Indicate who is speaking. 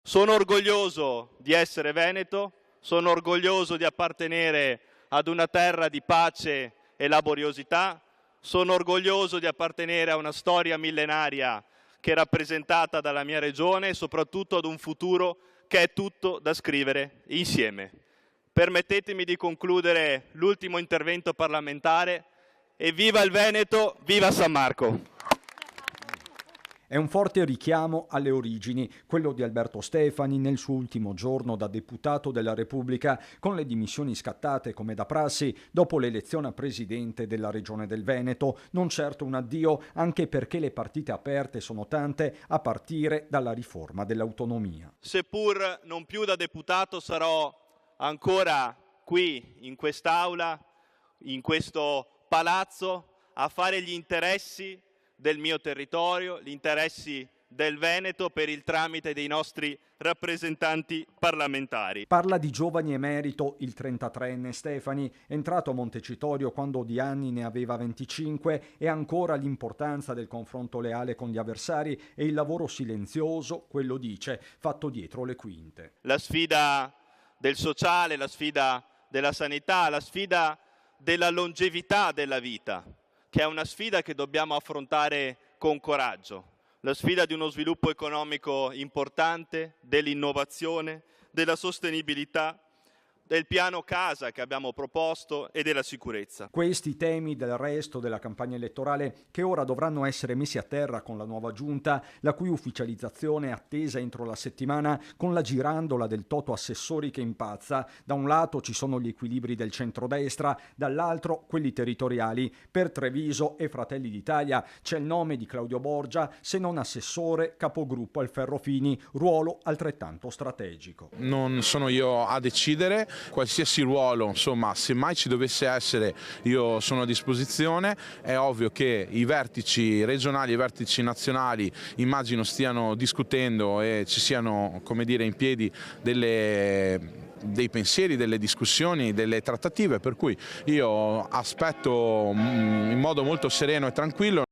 Speaker 1: Sono orgoglioso di essere veneto, sono orgoglioso di appartenere ad una terra di pace e laboriosità, sono orgoglioso di appartenere a una storia millenaria che è rappresentata dalla mia regione e soprattutto ad un futuro che è tutto da scrivere insieme. Permettetemi di concludere l'ultimo intervento parlamentare e viva il Veneto, viva San Marco!
Speaker 2: È un forte richiamo alle origini, quello di Alberto Stefani nel suo ultimo giorno da deputato della Repubblica, con le dimissioni scattate come da prassi dopo l'elezione a presidente della Regione del Veneto. Non certo un addio, anche perché le partite aperte sono tante, a partire dalla riforma dell'autonomia.
Speaker 1: Seppur non più da deputato, sarò ancora qui, in quest'Aula, in questo palazzo, a fare gli interessi del mio territorio, gli interessi del Veneto per il tramite dei nostri rappresentanti parlamentari.
Speaker 2: Parla di giovani emerito il 33enne Stefani, entrato a Montecitorio quando di anni ne aveva 25, e ancora l'importanza del confronto leale con gli avversari e il lavoro silenzioso, quello dice, fatto dietro le quinte.
Speaker 1: La sfida del sociale, la sfida della sanità, la sfida della longevità della vita, che è una sfida che dobbiamo affrontare con coraggio, la sfida di uno sviluppo economico importante, dell'innovazione, della sostenibilità, del piano casa che abbiamo proposto e della sicurezza.
Speaker 2: Questi temi del resto della campagna elettorale che ora dovranno essere messi a terra con la nuova giunta, la cui ufficializzazione è attesa entro la settimana, con la girandola del toto assessori che impazza. Da un lato ci sono gli equilibri del centrodestra, dall'altro quelli territoriali. Per Treviso e Fratelli d'Italia c'è il nome di Claudio Borgia, se non assessore, capogruppo al Ferrofini, ruolo altrettanto strategico.
Speaker 3: Non sono io a decidere. Qualsiasi ruolo, insomma, se mai ci dovesse essere, io sono a disposizione. È ovvio che i vertici regionali e i vertici nazionali immagino stiano discutendo e ci siano, come dire, in piedi dei pensieri, delle discussioni, delle trattative, per cui io aspetto in modo molto sereno e tranquillo.